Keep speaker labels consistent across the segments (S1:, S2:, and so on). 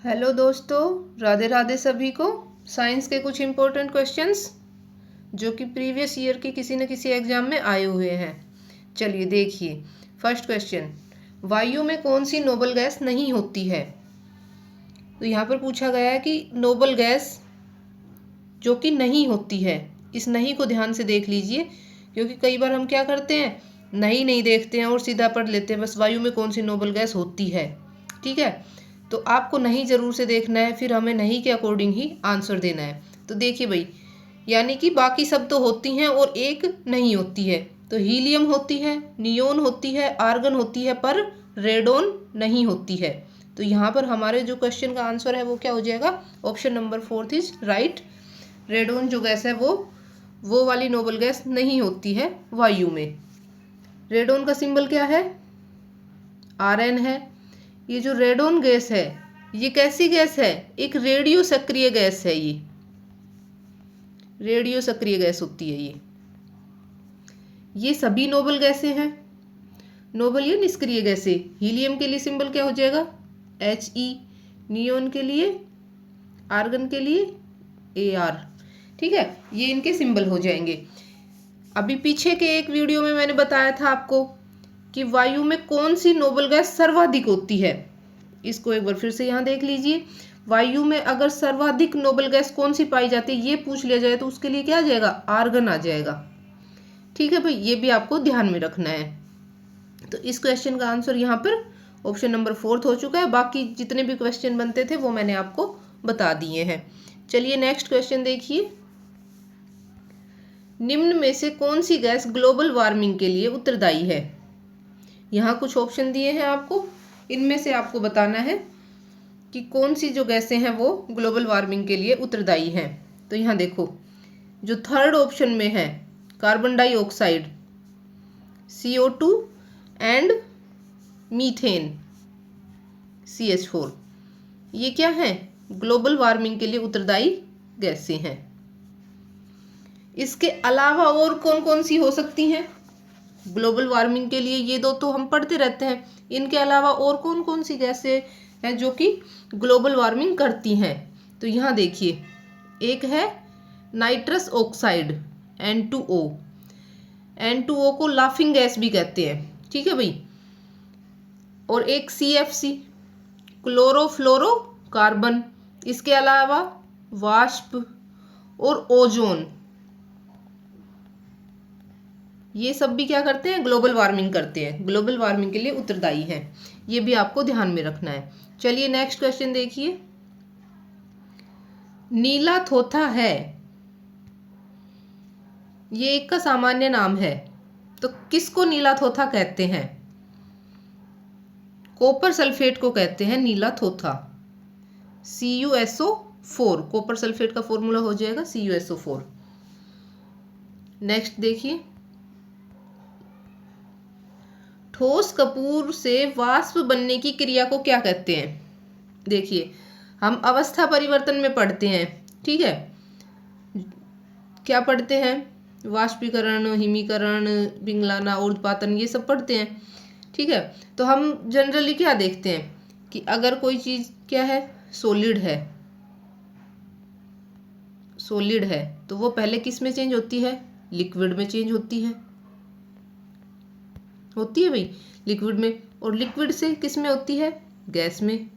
S1: Hello दोस्तों, राधे राधे सभी को। साइंस के कुछ इम्पोर्टेंट क्वेश्चंस जो कि प्रीवियस ईयर के किसी न किसी एग्जाम में आए हुए हैं। चलिए देखिए। फर्स्ट क्वेश्चन, वायु में कौन सी नोबल गैस नहीं होती है? तो यहाँ पर पूछा गया है कि नोबल गैस जो कि नहीं होती है। इस नहीं को ध्यान से देख लीजिए, क्योंकि कई बार हम क्या करते हैं, नहीं देखते हैं और सीधा पढ़ लेते हैं बस वायु में कौन सी नोबल गैस होती है। ठीक है, तो आपको नहीं जरूर से देखना है, फिर हमें नहीं के अकॉर्डिंग ही आंसर देना है। तो देखिए भाई, यानी कि बाकी सब तो होती हैं और एक नहीं होती है। तो हीलियम होती है, नियोन होती है, आर्गन होती है, पर रेडोन नहीं होती है। तो यहाँ पर हमारे जो क्वेश्चन का आंसर है वो क्या हो जाएगा? Option number 4 is right. Radon जो गैस है वो वाली नोबल गैस नहीं होती है वायु में। रेडोन का सिंबल क्या है? Rn है। ये जो रेडोन गैस है ये कैसी गैस है? एक रेडियो सक्रिय गैस है। ये रेडियो सक्रिय गैस होती है। ये सभी नोबल गैसें हैं। नोबल या निष्क्रिय गैसें। हीलियम के लिए सिंबल क्या हो जाएगा? He। नियोन के लिए, आर्गन के लिए Ar। ठीक है, ये इनके सिंबल हो जाएंगे। अभी पीछे के एक वीडियो में मैंने बताया था आपको कि वायु में कौन सी नोबल गैस सर्वाधिक होती है। इसको एक बार फिर से यहाँ देख लीजिए। वायु में अगर सर्वाधिक नोबल गैस कौन सी पाई जाती है ये पूछ लिया जाए तो उसके लिए क्या आ जाएगा? आर्गन आ जाएगा। ठीक है भाई, ये भी आपको ध्यान में रखना है। तो इस क्वेश्चन का आंसर यहाँ पर ऑप्शन नंबर 4 हो चुका है। बाकी जितने भी क्वेश्चन बनते थे वो मैंने आपको बता दिए हैं। चलिए नेक्स्ट क्वेश्चन देखिए। निम्न में से कौन सी गैस ग्लोबल वार्मिंग के लिए उत्तरदायी है? यहाँ कुछ ऑप्शन दिए हैं आपको, इनमें से आपको बताना है कि कौन सी जो गैसें हैं वो ग्लोबल वार्मिंग के लिए उत्तरदायी हैं। तो यहाँ देखो, जो थर्ड ऑप्शन में है carbon dioxide, CO2 and methane CH4, ये क्या है? ग्लोबल वार्मिंग के लिए उत्तरदायी गैसें हैं। इसके अलावा और कौन कौन सी हो सकती हैं ग्लोबल वार्मिंग के लिए? ये दो तो हम पढ़ते रहते हैं। इनके अलावा और कौन कौन सी गैसें हैं जो कि ग्लोबल वार्मिंग करती हैं? तो यहाँ देखिए, एक है नाइट्रस ऑक्साइड N2O। N2O को लाफिंग गैस भी कहते हैं। ठीक है भाई। और एक CFC क्लोरोफ्लोरोकार्बन। इसके अलावा वाष्प और ओजोन, ये सब भी क्या करते हैं? ग्लोबल वार्मिंग करते हैं, ग्लोबल वार्मिंग के लिए उत्तरदायी हैं। ये भी आपको ध्यान में रखना है। चलिए नेक्स्ट क्वेश्चन देखिए। नीला थोथा है, ये एक का सामान्य नाम है, तो किसको नीला थोथा कहते हैं? कॉपर सल्फेट को कहते हैं नीला थोथा। CuSO4, कॉपर सल्फेट का फॉर्मूला हो जाएगा CuSO4। नेक्स्ट देखिए, ठोस कपूर से वाष्प बनने की क्रिया को क्या कहते हैं? देखिए, हम अवस्था परिवर्तन में पढ़ते हैं। ठीक है, क्या पढ़ते हैं? वाष्पीकरण, हिमीकरण, पिंगलाना, ऊर्ध्वपातन, ये सब पढ़ते हैं। ठीक है, तो हम जनरली क्या देखते हैं कि अगर कोई चीज क्या है, सॉलिड है, सॉलिड है तो वो पहले किस में चेंज होती है? लिक्विड में चेंज होती है भाई, लिक्विड में। और लिक्विड से किस में होती है? गैस में।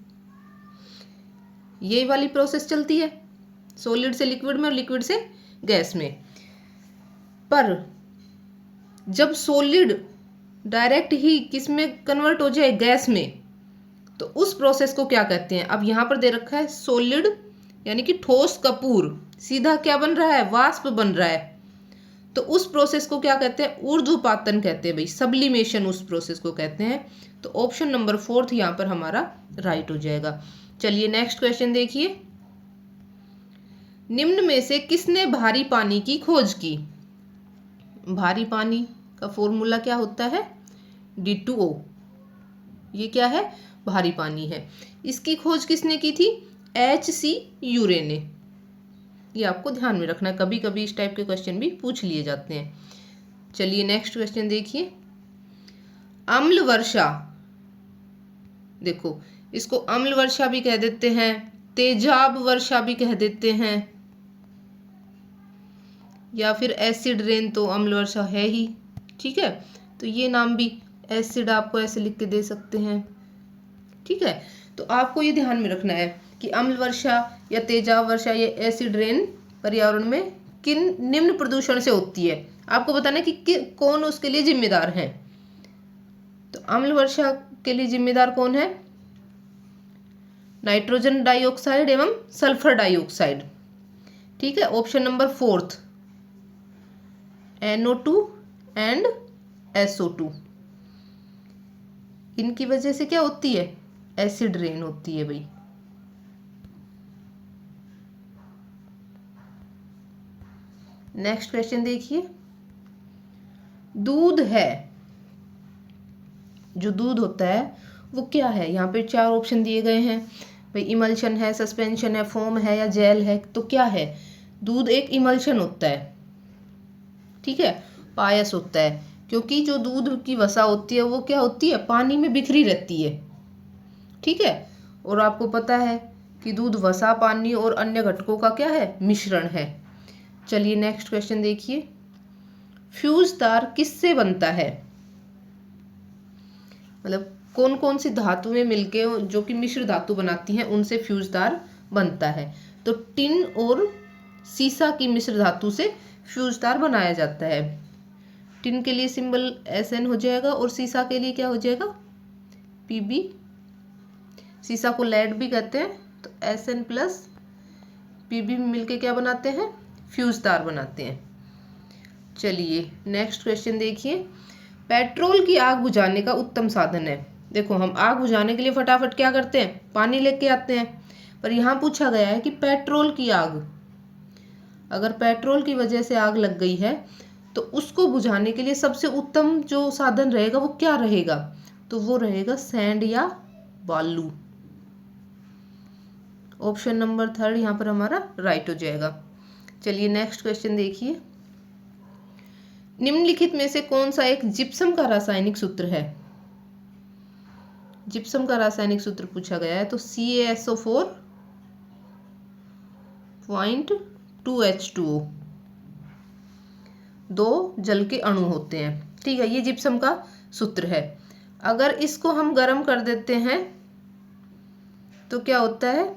S1: ये वाली प्रोसेस चलती है, सॉलिड से लिक्विड में और लिक्विड से गैस में। पर जब सॉलिड डायरेक्ट ही किस में कन्वर्ट हो जाए? गैस में, तो उस प्रोसेस को क्या कहते हैं? अब यहाँ पर दे रखा है सॉलिड यानी कि ठोस कपूर, सीधा क्या बन रहा है? वाष्प बन रहा है। तो उस प्रोसेस को क्या कहते हैं? ऊर्ध्वपातन कहते हैं भाई, सब्लिमेशन उस प्रोसेस को कहते हैं। तो ऑप्शन नंबर 4 यहाँ पर हमारा राइट हो जाएगा। चलिए नेक्स्ट क्वेश्चन देखिए। निम्न में से किसने भारी पानी की खोज की? भारी पानी का फॉर्मूला क्या होता है? D2O। ये क्या है? भारी पानी है। इसकी खोज किसने की थी? HC यूरे ने। ये आपको ध्यान में रखना है, कभी कभी इस टाइप के क्वेश्चन भी पूछ लिए जाते हैं। चलिए नेक्स्ट क्वेश्चन देखिए। अम्ल वर्षा, देखो इसको अम्ल वर्षा भी कह देते हैं, तेजाब वर्षा भी कह देते हैं, या फिर एसिड रेन तो अम्ल वर्षा है ही। ठीक है, तो ये नाम भी एसिड आपको ऐसे लिख के दे सकते हैं। ठीक है, तो आपको ये ध्यान में रखना है कि अम्ल वर्षा या तेजाब वर्षा या एसिड रेन पर्यावरण में किन निम्न प्रदूषण से होती है। आपको बताना है कि कौन उसके लिए जिम्मेदार है। तो अम्ल वर्षा के लिए जिम्मेदार कौन है? नाइट्रोजन डाइऑक्साइड एवं सल्फर डाइऑक्साइड। ठीक है, option number 4 NO2 and SO2। इनकी वजह से क्या होती है? एसिड रेन होती है भाई। नेक्स्ट क्वेश्चन देखिए, दूध है, जो दूध होता है वो क्या है? यहाँ पे 4 ऑप्शन दिए गए हैं भाई, इमल्शन है, सस्पेंशन है, फोम है या जेल है। तो क्या है? दूध एक इमल्शन होता है। ठीक है, पायस होता है, क्योंकि जो दूध की वसा होती है वो क्या होती है? पानी में बिखरी रहती है। ठीक है, और आपको पता है कि दूध वसा, पानी और अन्य घटकों का क्या है? मिश्रण है। चलिए नेक्स्ट क्वेश्चन देखिए, फ्यूज तार किससे बनता है? मतलब कौन कौन सी धातुएं मिलके जो कि मिश्र धातु बनाती हैं उनसे फ्यूज तार बनता है। तो टिन और सीसा की मिश्र धातु से फ्यूज तार बनाया जाता है। टिन के लिए सिंबल SN हो जाएगा और सीसा के लिए क्या हो जाएगा? PB। सीसा को लेड भी कहते हैं, तो SN प्लस PB मिलके क्या बनाते हैं? फ्यूज तार बनाते हैं। चलिए नेक्स्ट क्वेश्चन देखिए, पेट्रोल की आग बुझाने का उत्तम साधन है। देखो, हम आग बुझाने के लिए फटाफट क्या करते हैं? पानी लेके आते हैं, पर यहाँ पूछा गया है कि पेट्रोल की आग, अगर पेट्रोल की वजह से आग लग गई है तो उसको बुझाने के लिए सबसे उत्तम जो साधन रहेगा वो क्या रहेगा? तो वो रहेगा सैंड या बालू। ऑप्शन नंबर 3 यहाँ पर हमारा राइट हो जाएगा। चलिए नेक्स्ट क्वेश्चन देखिए, निम्नलिखित में से कौन सा एक जिप्सम का रासायनिक सूत्र है? जिप्सम का रासायनिक सूत्र पूछा गया है, तो CaSO4.2H2O। 2 जल के अणु होते हैं। ठीक है, ये जिप्सम का सूत्र है। अगर इसको हम गर्म कर देते हैं तो क्या होता है?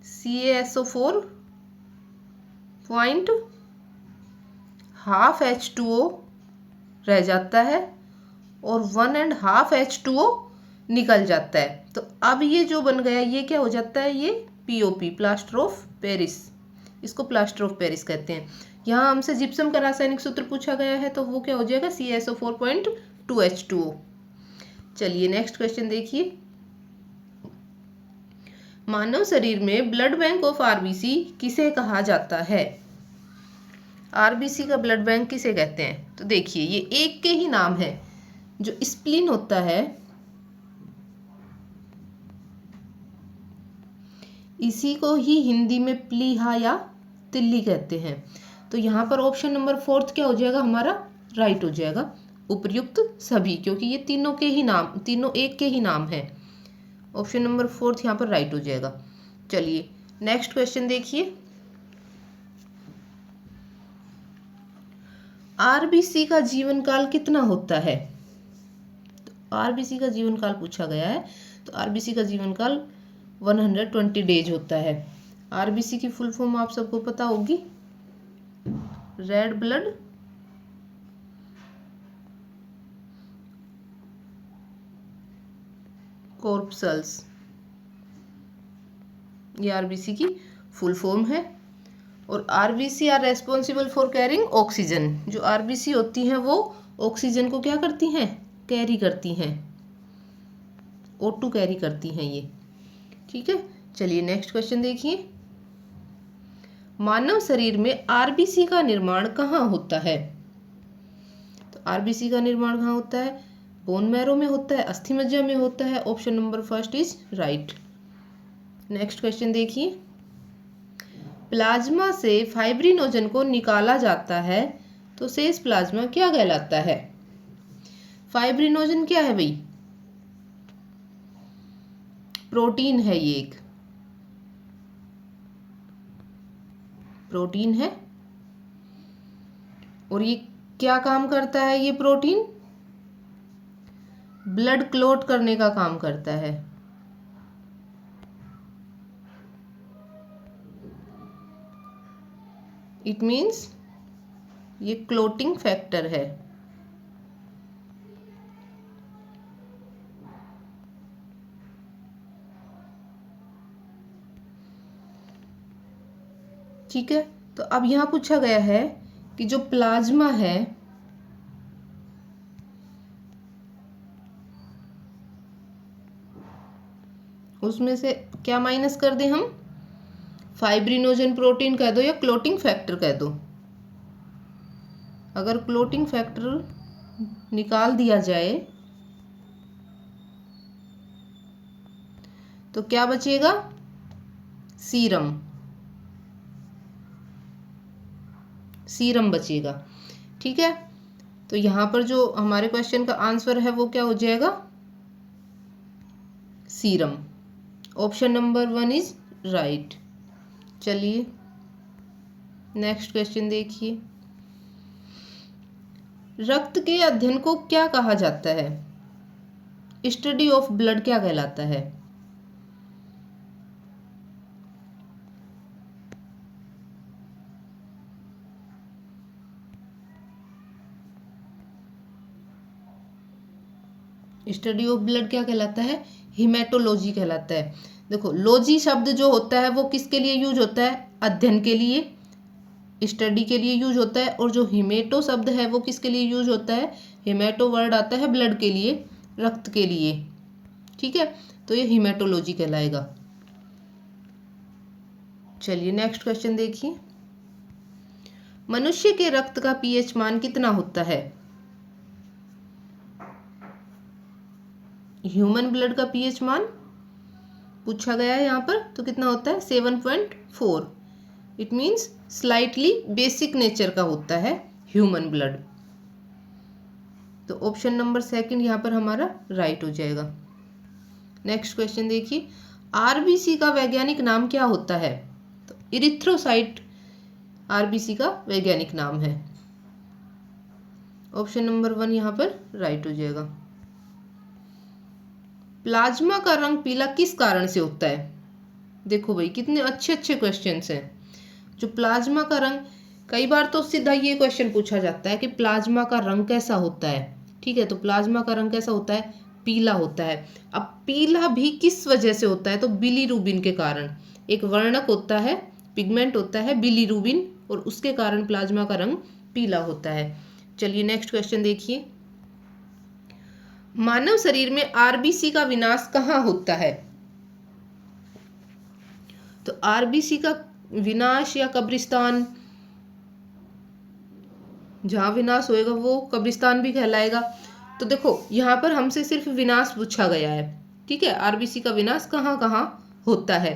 S1: CaSO4.12H2O रह जाता है और 1.5 H2O निकल जाता है। तो अब ये जो बन गया ये क्या हो जाता है? ये POP, प्लास्टर ऑफ पेरिस। इसको प्लास्टर ऑफ पेरिस कहते हैं। यहाँ हमसे जिप्सम का रासायनिक सूत्र पूछा गया है, तो वो क्या हो जाएगा? CaSO4.2H2O। चलिए नेक्स्ट क्वेश्चन देखिए, मानव शरीर में ब्लड बैंक ऑफ RBC किसे कहा जाता है? RBC का ब्लड बैंक किसे कहते हैं? तो देखिए, ये एक के ही नाम है। जो स्प्लीन होता है, इसी को ही हिंदी में प्लीहा या तिल्ली कहते हैं। तो यहाँ पर ऑप्शन नंबर 4 क्या हो जाएगा? हमारा राइट हो जाएगा, उपर्युक्त सभी, क्योंकि ये तीनों के ही नाम, तीनों एक के ही नाम है। ऑप्शन नंबर 4 यहाँ पर राइट हो जाएगा। चलिए नेक्स्ट क्वेश्चन देखिए, RBC का जीवन काल कितना होता है? तो RBC का जीवन काल पूछा गया है, तो RBC का जीवन काल 120 डेज होता है। RBC की फुल फॉर्म आप सबको पता होगी, रेड ब्लड कॉर्पसल्स, ये RBC की फुल फॉर्म है। और RBC are responsible for carrying oxygen. जो RBC होती हैं वो ऑक्सीजन को क्या करती हैं? कैरी करती हैं, O2 कैरी करती हैं ये। ठीक है, चलिए नेक्स्ट क्वेश्चन देखिए, मानव शरीर में RBC का निर्माण कहाँ होता है? तो RBC का निर्माण कहाँ होता है? बोन मैरो में होता है, अस्थि मज्जा में होता है। Option number 1 is right. Next question देखिए, प्लाज्मा से फाइब्रिनोजन को निकाला जाता है तो शेष प्लाज्मा क्या कहलाता है? फाइब्रिनोजन क्या है भाई? प्रोटीन है, ये एक प्रोटीन है। और ये क्या काम करता है? ये प्रोटीन ब्लड क्लॉट करने का काम करता है। इट मीन्स ये क्लोटिंग फैक्टर है। ठीक है, तो अब यहां पूछा गया है कि जो प्लाज्मा है उसमें से क्या माइनस कर दें हम? फाइब्रिनोजन प्रोटीन कह दो या क्लोटिंग फैक्टर कह दो। अगर क्लोटिंग फैक्टर निकाल दिया जाए तो क्या बचेगा? सीरम, सीरम बचेगा। ठीक है, तो यहां पर जो हमारे क्वेश्चन का आंसर है वो क्या हो जाएगा? Serum. Option number 1 is right. चलिए नेक्स्ट क्वेश्चन देखिए। रक्त के अध्ययन को क्या कहा जाता है? स्टडी ऑफ ब्लड क्या कहलाता है? स्टडी ऑफ ब्लड क्या कहलाता है? हिमेटोलॉजी कहलाता है। देखो, लॉजी शब्द जो होता है वो किसके लिए यूज होता है? अध्ययन के लिए, स्टडी के लिए यूज होता है। और जो हिमेटो शब्द है वो किसके लिए यूज होता है? हिमेटो वर्ड आता है ब्लड के लिए, रक्त के लिए। ठीक है, तो ये हिमेटोलॉजी कहलाएगा। चलिए नेक्स्ट क्वेश्चन देखिए। मनुष्य के रक्त का पीएच मान कितना होता है? ह्यूमन ब्लड का पीएच मान पूछा गया है यहाँ पर, तो कितना होता है? 7.4। It means slightly basic nature का होता है ह्यूमन ब्लड। तो ऑप्शन नंबर 2 यहाँ पर हमारा राइट हो जाएगा। नेक्स्ट क्वेश्चन देखिए। आरबीसी का वैज्ञानिक नाम क्या होता है? तो इरिथ्रोसाइट आरबीसी का वैज्ञानिक नाम है। ऑप्शन नंबर 1 यहाँ पर राइट हो जाएगा। प्लाज्मा का रंग पीला किस कारण से होता है? देखो भाई, कितने अच्छे अच्छे क्वेश्चंस हैं। जो प्लाज्मा का रंग, कई बार तो सीधा ये क्वेश्चन पूछा जाता है कि प्लाज्मा का रंग कैसा होता है। ठीक है, तो प्लाज्मा का रंग कैसा होता है? पीला होता है। अब पीला भी किस वजह से होता है? तो बिलीरुबिन के कारण। एक वर्णक होता है, पिगमेंट होता है बिलीरुबिन, और उसके कारण प्लाज्मा का रंग पीला होता है। चलिए नेक्स्ट क्वेश्चन देखिए। मानव शरीर में आरबीसी का विनाश कहाँ होता है? तो आरबीसी का विनाश या कब्रिस्तान, जहां विनाश होएगा वो कब्रिस्तान भी कहलाएगा। तो देखो, यहाँ पर हमसे सिर्फ विनाश पूछा गया है। ठीक है, आरबीसी का विनाश कहाँ कहाँ होता है?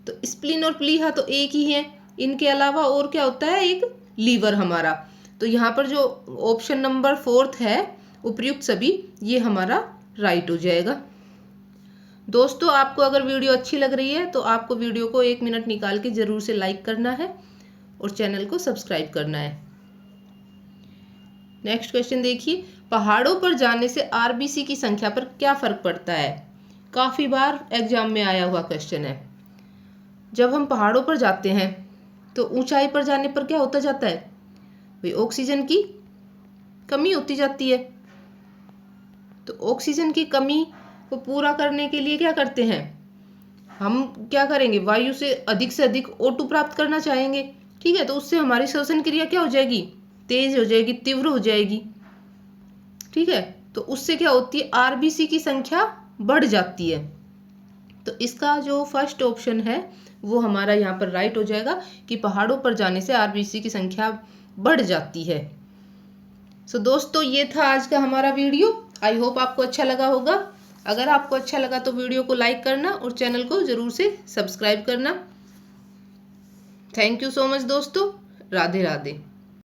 S1: तो स्प्लीन और प्लीहा तो एक ही है। इनके अलावा और क्या होता है? एक लीवर हमारा। तो यहाँ पर जो ऑप्शन नंबर 4 है, उपयुक्त सभी, ये हमारा राइट हो जाएगा। दोस्तों, आपको अगर वीडियो अच्छी लग रही है तो आपको वीडियो को 1 मिनट निकाल के जरूर से लाइक करना है और चैनल को सब्सक्राइब करना है। नेक्स्ट क्वेश्चन देखिए। पहाड़ों पर जाने से आरबीसी की संख्या पर क्या फर्क पड़ता है? काफी बार एग्जाम में आया हुआ क्वेश्चन है। जब हम पहाड़ों पर जाते हैं तो ऊंचाई पर जाने पर क्या होता जाता है? भाई, ऑक्सीजन की कमी होती जाती है। तो ऑक्सीजन की कमी को पूरा करने के लिए क्या करते हैं? हम क्या करेंगे? वायु से अधिक O2 प्राप्त करना चाहेंगे। ठीक है, तो उससे हमारी श्वसन क्रिया क्या हो जाएगी? तेज हो जाएगी, तीव्र हो जाएगी। ठीक है, तो उससे क्या होती है? आरबीसी की संख्या बढ़ जाती है। तो इसका जो फर्स्ट ऑप्शन है वो हमारा यहाँ पर राइट हो जाएगा कि पहाड़ों पर जाने से आरबीसी की संख्या बढ़ जाती है। सो दोस्तों, ये था आज का हमारा वीडियो। आई होप आपको अच्छा लगा होगा। अगर आपको अच्छा लगा तो वीडियो को लाइक करना और चैनल को जरूर से सब्सक्राइब करना। थैंक यू सो मच दोस्तों। राधे राधे।